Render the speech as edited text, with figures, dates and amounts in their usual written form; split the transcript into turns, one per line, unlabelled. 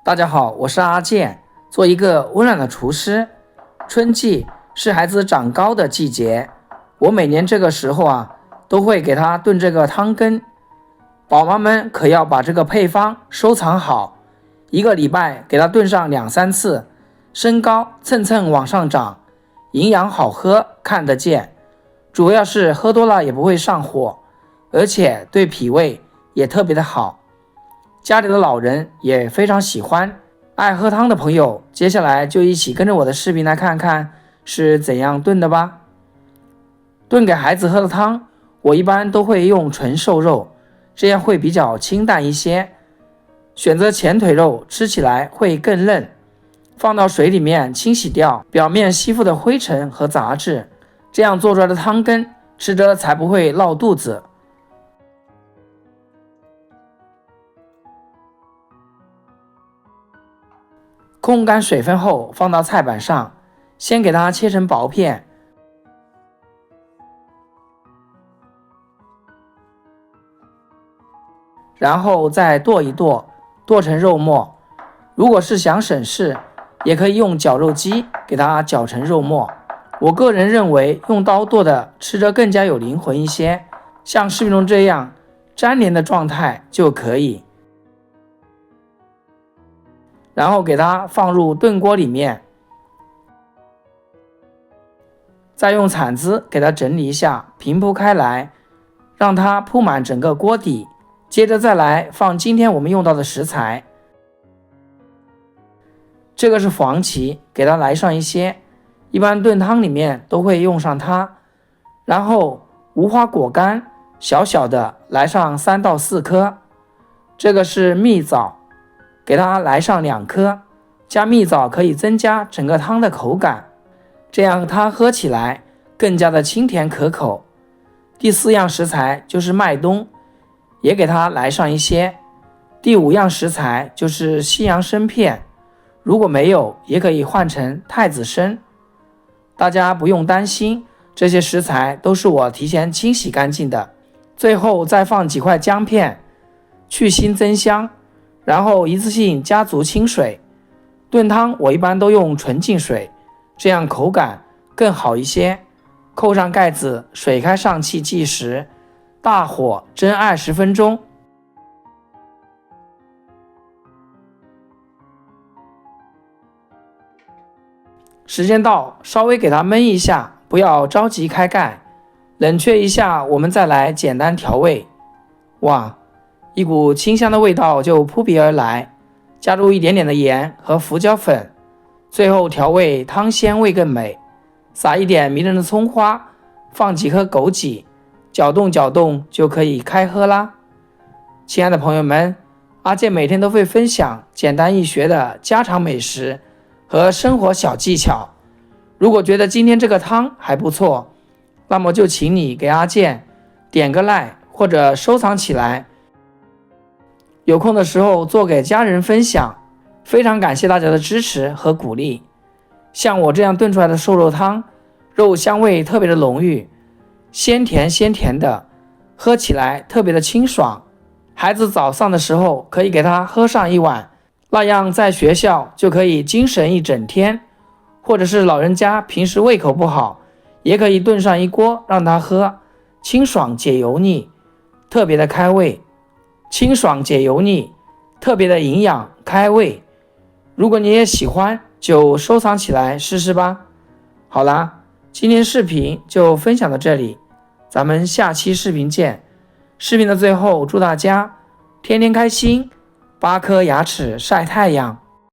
大家好，我是阿健，做一个温暖的厨师。春季是孩子长高的季节，我每年这个时候都会给他炖这个汤羹。宝妈们可要把这个配方收藏好，一个礼拜给他炖上2-3次，身高蹭蹭往上涨，营养好喝，看得见。主要是喝多了也不会上火，而且对脾胃也特别的好。家里的老人也非常喜欢，爱喝汤的朋友，接下来就一起跟着我的视频来看看是怎样炖的吧。炖给孩子喝的汤，我一般都会用纯瘦肉，这样会比较清淡一些。选择前腿肉，吃起来会更嫩。放到水里面清洗掉表面吸附的灰尘和杂质，这样做出来的汤羹吃着才不会闹肚子。控干水分后放到菜板上，先给它切成薄片，然后再剁一剁，剁成肉末。如果是想省事，也可以用绞肉机给它绞成肉末。我个人认为用刀剁的吃着更加有灵魂一些，像视频中这样粘连的状态就可以。然后给它放入炖锅里面，再用铲子给它整理一下，平铺开来，让它铺满整个锅底。接着再来放今天我们用到的食材，这个是黄芪，给它来上一些，一般炖汤里面都会用上它。然后无花果干，小小的来上3到4颗。这个是蜜枣，给它来上2颗，加蜜枣可以增加整个汤的口感，这样它喝起来更加的清甜可口。第4样食材就是麦冬，也给它来上一些。第5样食材就是西洋参片，如果没有也可以换成太子参。大家不用担心，这些食材都是我提前清洗干净的。最后再放几块姜片，去腥增香，然后一次性加足清水。炖汤我一般都用纯净水，这样口感更好一些。扣上盖子，水开上气计时，大火蒸20分钟。时间到，稍微给它焖一下，不要着急开盖，冷却一下，我们再来简单调味。哇，一股清香的味道就扑鼻而来，加入一点点的盐和胡椒粉，最后调味汤鲜味更美。撒一点迷人的葱花，放几颗枸杞，搅动搅动就可以开喝啦。亲爱的朋友们，阿健每天都会分享简单易学的家常美食和生活小技巧。如果觉得今天这个汤还不错，那么就请你给阿健点个 like 或者收藏起来，有空的时候做给家人分享。非常感谢大家的支持和鼓励。像我这样炖出来的瘦肉汤，肉香味特别的浓郁，鲜甜鲜甜的，喝起来特别的清爽。孩子早上的时候可以给他喝上一碗，那样在学校就可以精神一整天。或者是老人家平时胃口不好，也可以炖上一锅让他喝，清爽解油腻，特别的开胃。清爽解油腻，特别的营养开胃。如果你也喜欢，就收藏起来试试吧。好啦，今天视频就分享到这里，咱们下期视频见。视频的最后，祝大家天天开心，8颗牙齿晒太阳。